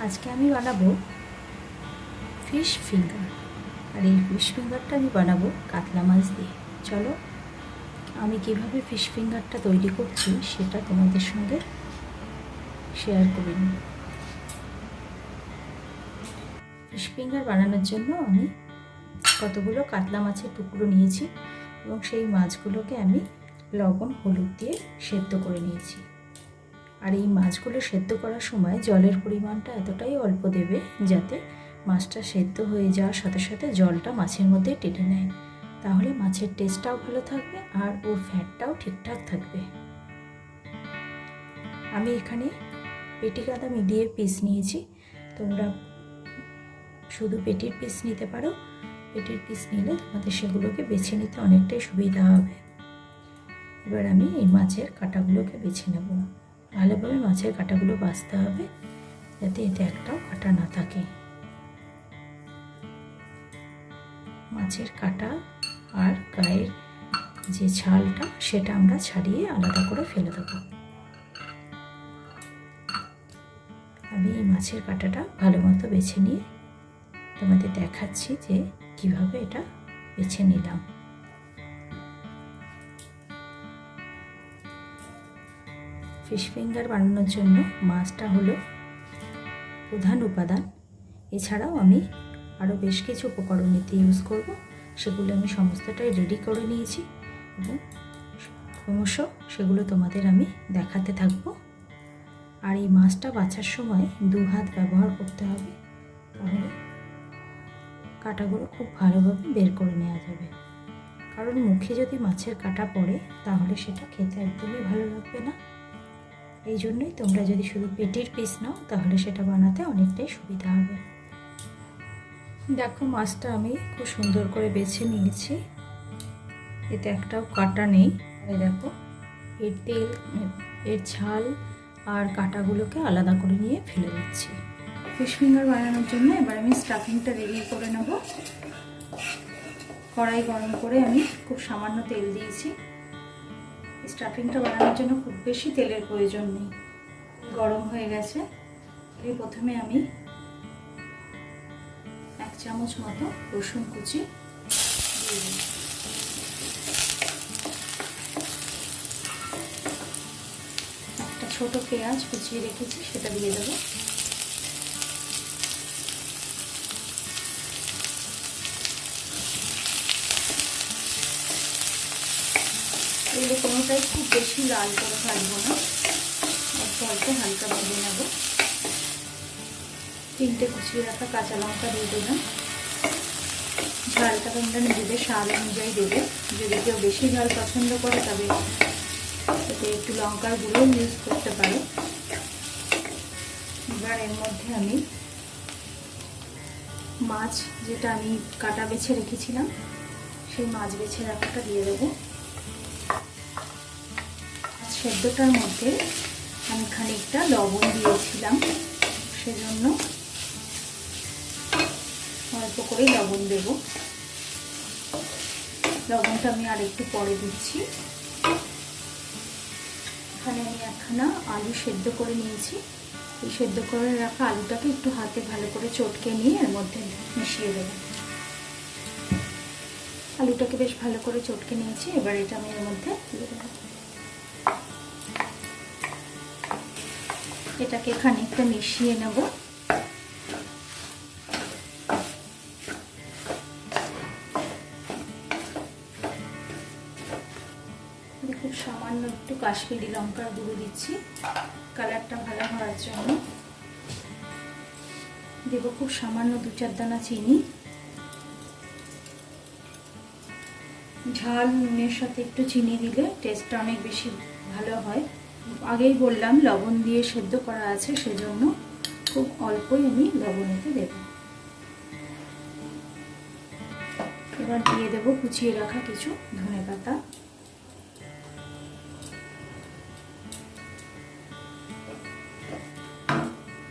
আজকে আমি বানাবো ফিশ ফিঙ্গার। আর এই ফিশ ফিঙ্গারটা আমি বানাবো কাতলা মাছ দিয়ে। চলো আমি কিভাবে ফিশ ফিঙ্গারটা তৈরি করছি সেটা তোমাদের সঙ্গে শেয়ার করে নিই। ফিশ ফিঙ্গার বানানোর জন্য আমি কতগুলো কাতলা মাছের টুকরো নিয়েছি এবং সেই মাছগুলোকে আমি লবণ হলুদ দিয়ে সেদ্ধ করে নিয়েছি। আর এই মাছগুলো সেদ্ধ করার সময় জলের পরিমাণটা এতটাই অল্প দেবে যাতে মাছটা সেদ্ধ হয়ে যাওয়ার সাথে সাথে জলটা মাছের মধ্যে টেনে নেয়, তাহলে মাছের টেস্টটাও ভালো থাকবে আর ওর ফ্যাটটাও ঠিকঠাক থাকবে। আমি এখানে পেটি কাটা মিলিয়ে পিস নিয়েছি, তোমরা শুধু পেটির পিস নিতে পারো। পেটির পিস নিলে তোমাদের সেগুলোকে বেছে নিতে অনেকটাই সুবিধা হবে। এবার আমি এই মাছের কাঁটাগুলোকে বেছে নেব। ভালোভাবে মাছের কাঁটাগুলো বাছতে হবে যাতে এতে একটাও কাঁটা না থাকে। মাছের কাঁটা আর গায়ের যে ছালটা সেটা আমরা ছাড়িয়ে আলাদা করে ফেলে দেব। আমি এই মাছের কাঁটাটা ভালো মতো বেছে নিয়ে তোমাদের দেখাচ্ছি যে কিভাবে এটা বেছে নিলাম। ফিশ ফিঙ্গার বানানোর জন্য মাছটা হলো প্রধান উপাদান। এছাড়াও আমি আরও বেশ কিছু উপকরণ এতে ইউজ করব, সেগুলো আমি সমস্তটাই রেডি করে নিয়েছি এবং ক্রমশ সেগুলো তোমাদের আমি দেখাতে থাকব। আর এই মাছটা বাছার সময় 2 হাত ব্যবহার করতে হবে, তাহলে কাঁটাগুলো খুব ভালোভাবে বের করে নেওয়া যাবে। কারণ মুখে যদি মাছের কাঁটা পড়ে তাহলে সেটা খেতে একদমই ভালো লাগবে না। এই জন্যই তোমরা যদি শুধু পেটির পিস নাও তাহলে সেটা বানাতে অনেকটাই সুবিধা হবে। দেখো মাছটা আমি খুব সুন্দর করে বেছে নিয়েছি, এতে একটাও কাঁটা নেই। দেখো এর তেল, এর ছাল আর কাঁটাগুলোকে আলাদা করে নিয়ে ফেলে দিচ্ছি। ফিশ ফিঙ্গার বানানোর জন্য এবার আমি স্টাফিংটা রেডি করে নেব। কড়াই গরম করে আমি খুব সামান্য তেল দিয়েছি। স্টাফিংটা বানানোর জন্য খুব বেশি তেলের প্রয়োজন নেই। গরম হয়ে গেছে। এই প্রথমে আমি 1 চামচ মতো রসুন কুচি দিয়ে দিই। একটা ছোট পেঁয়াজ কুচিয়ে রেখেছি সেটা দিয়ে দেবো। এগুলো কোনোটাই খুব বেশি লাল করে ভাজবো না, অল্প অল্প হালকা ভেজে নেব। 3টে কুচিয়ে রাখা কাঁচা লঙ্কা দিয়ে দেবেন। ঝালটা তোমরা নিজেদের স্বাদ অনুযায়ী দেবে। যদি কেউ বেশি ঝাল পছন্দ করে তবে এতে একটু লঙ্কার গুঁড়ো ইউজ করতে পারো। এবার এর মধ্যে আমি মাছ, যেটা আমি কাটা বেছে রেখেছিলাম, সেই মাছ বেছে রাখাটা দিয়ে দেবো। সেদ্ধটার মধ্যে আমি খানিকটা লবণ দিয়েছিলাম, সেজন্য অল্প করে লবণ দেব। লবণটা আমি আর একটু পরে দিচ্ছি। এখানে আমি একখানা আলু সেদ্ধ করে নিয়েছি। এই সেদ্ধ করে রাখা আলুটাকে একটু হাতে ভালো করে চটকে নিয়ে এর মধ্যে মিশিয়ে দেব। আলুটাকে বেশ ভালো করে চটকে নিয়েছি, এবার এটা আমি এর মধ্যে দিয়ে দেব। এটাকে খানিকটা মিশিয়ে নেব। খুব সামান্য একটু কাশ্মীরি লঙ্কার গুঁড়ো দিচ্ছি কালারটা ভালো হওয়ার জন্য। দেব খুব সামান্য 2-4 দানা চিনি। ঝাল নুনের সাথে একটু চিনি দিলে টেস্টটা অনেক বেশি ভালো হয়। আগেই বললাম লবণ দিয়ে সেদ্ধ করা আছে, সেজন্য খুব অল্পই আমি লবণ এতে দেব। এবার দিয়ে দেব কুচিয়ে রাখা কিছু ধনেপাতা।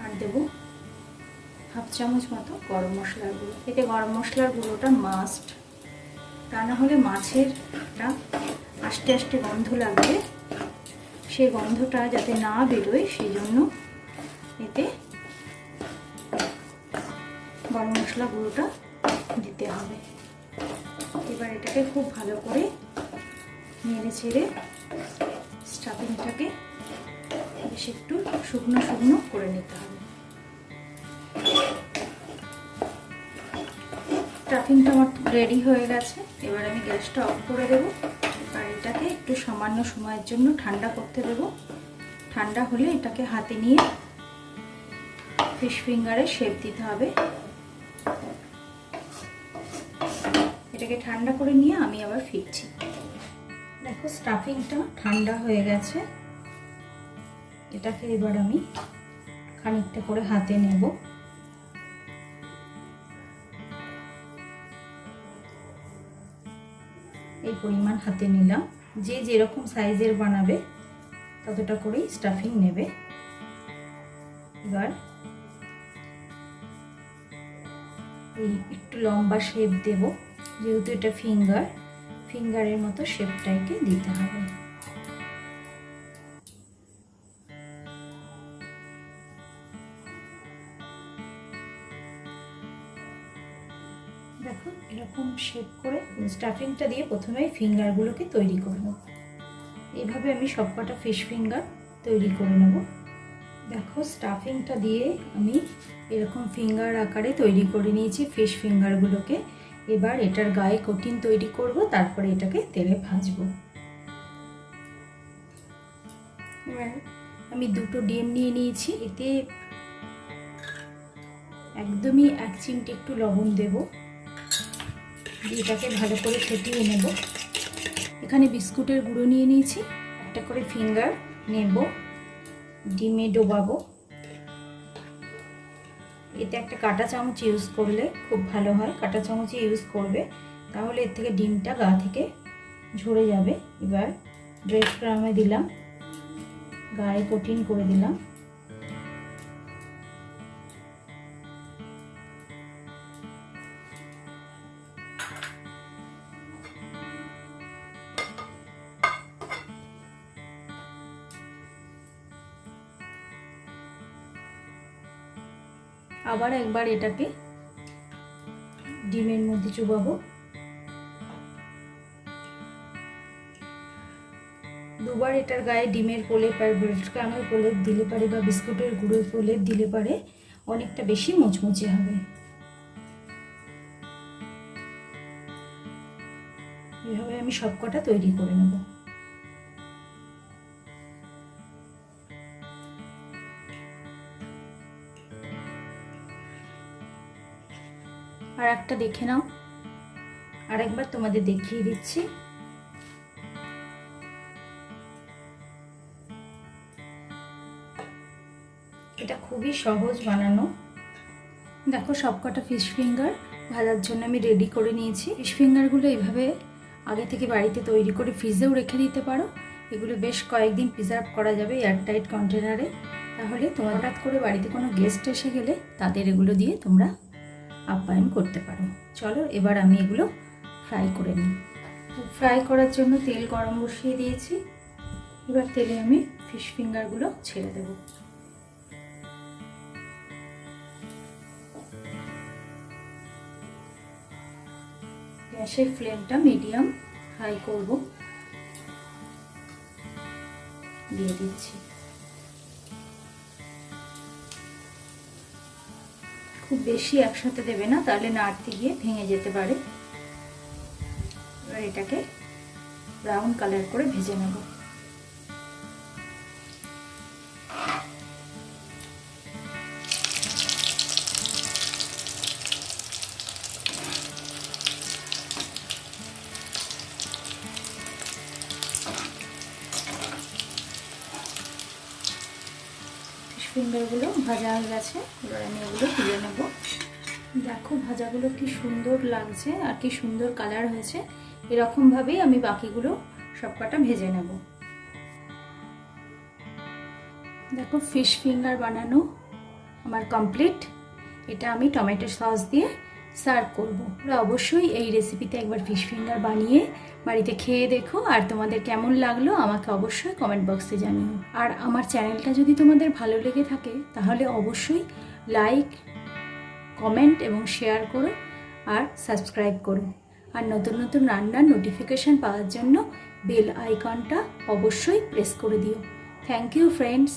আর দেব 1/2 চামচ মতো গরম মশলার গুঁড়ো। এতে গরম মশলার গুঁড়োটা মাস্ট, তা না হলে মাছের একটা আস্তে আস্তে গন্ধ লাগবে। সেই গন্ধটা যাতে না বেরোয় সেই জন্য এতে গরম মশলা গুঁড়োটা দিতে হবে। এবার এটাকে খুব ভালো করে নেড়ে ছেড়ে স্টাফিংটাকে বেশ একটু শুকনো শুকনো করে নিতে হবে। স্টাফিংটা আমার রেডি হয়ে গেছে। এবার আমি গ্যাসটা অফ করে দেবো। আর এটাকে একটু সামান্য সময়ের জন্য ঠান্ডা করতে দেবো। ঠান্ডা হলে এটাকে হাতে নিয়ে ফিশ ফিঙ্গারে শেপ দিতে হবে। এটাকে ঠান্ডা করে নিয়ে আমি আবার ফিরছি। দেখো স্টাফিংটা ঠান্ডা হয়ে গেছে। এটাকে এবার আমি খানিকটা করে হাতে নেব। এই পরিমাণ হাতে নিলাম। যে যেরকম সাইজের বানাবে ততটা করেই স্টাফিং নেবে। এবার এই একটু লম্বা শেপ দেব, যেহেতু এটা ফিঙ্গারের মতো শেপটাকে দিতে হবে। দেখো এরকম শেপ করে স্টাফিংটা দিয়ে প্রথমে ফিঙ্গারগুলোকে তৈরি করব। এইভাবে আমি সবকটা ফিশ ফিঙ্গার তৈরি করে নেব। দেখো স্টাফিংটা দিয়ে আমি এরকম ফিঙ্গার আকারে তৈরি করে নিয়েছি ফিশ ফিঙ্গারগুলোকে। এবার এটার গায়ে কোটিং তৈরি করব, তারপরে এটাকে তেলে ভাজবো। এবার আমি দুটো ডিম নিয়ে নিয়েছি। এতে একদমই 1 চিমটি একটু লবণ দেব। এটাকে ভালো করে ফেটিয়ে নেব। এখানে বিস্কুটের গুঁড়ো নিয়ে নিয়েছি। একটা করে ফিঙ্গার নেব, ডিমে ডোবাবো। এতে একটা কাঁটা চামচ ইউজ করলে খুব ভালো হয়। কাঁটা চামচে ইউজ করবে, তাহলে এর থেকে ডিমটা গা থেকে ঝরে যাবে। এবার ব্রেড ক্রামে দিলাম, গায়ে কোটিং করে দিলাম। আবার একবার এটাকে ডিমের মধ্যে চুবাবো। দুবার এটার গায়ে ডিমের প্রলেপ আর ব্রেড ক্রামের প্রলেপ দিলে পারে বা বিস্কুটের গুঁড়োর প্রলেপ দিলে পারে অনেকটা বেশি মুচমুচে হবে। এভাবে আমি সবকটা তৈরি করে নেব। আর একটা দেখে নাও, আর একবার তোমাদের দেখিয়ে দিচ্ছি। এটা খুবই সহজ বানানো। দেখো সবকটা ফিশ ফিঙ্গার ভাজার জন্য আমি রেডি করে নিয়েছি। ফিশ ফিঙ্গারগুলো এইভাবে আগে থেকে বাড়িতে তৈরি করে ফ্রিজেও রেখে দিতে পারো। এগুলো বেশ কয়েকদিন প্রিজার্ভ করা যাবে এয়ারটাইট কন্টেনারে। তাহলে তোমার হঠাৎ করে বাড়িতে কোনো গেস্ট এসে গেলে তাদের এগুলো দিয়ে তোমরা আপ্যায়ন করতে পারো। চলো এবার আমি এগুলো ফ্রাই করে নিই। ফ্রাই করার জন্য তেল গরম বসিয়ে দিয়েছি। এবার তেলে আমি ফিশ ফিঙ্গারগুলো ছেড়ে দেব। গ্যাসের ফ্লেমটা মিডিয়াম হাই করব, দিয়ে দিচ্ছি। খুব বেশি একসাথে দেবে না, তাহলে নাড়তে গিয়ে ভেঙে যেতে পারে। এবার এটাকে ব্রাউন কালার করে ভেজে নেব। ফিঙ্গারগুলো ভাজা হয়ে গেছে। এবার আমি এগুলো তুলে নেব। দেখো ভাজাগুলো কি সুন্দর লাগছে আর কি সুন্দর কালার হয়েছে। এরকমভাবেই আমি বাকিগুলো সবকটা ভেজে নেব। দেখো ফিশ ফিঙ্গার বানানো আমার কমপ্লিট। এটা আমি টমেটো সস দিয়ে সার্ভ করব। তোমরা অবশ্যই এই রেসিপিতে একবার ফিশ ফিঙ্গার বানিয়ে বাড়িতে খেয়ে দেখো, আর তোমাদের কেমন লাগলো আমাকে অবশ্যই কমেন্ট বক্সে জানিও। আর আমার চ্যানেলটা যদি তোমাদের ভালো লেগে থাকে তাহলে অবশ্যই লাইক, কমেন্ট এবং শেয়ার করো আর সাবস্ক্রাইব করো। আর নতুন নতুন রান্নার নোটিফিকেশান পাওয়ার জন্য বেল আইকনটা অবশ্যই প্রেস করে দিও। Thank you friends.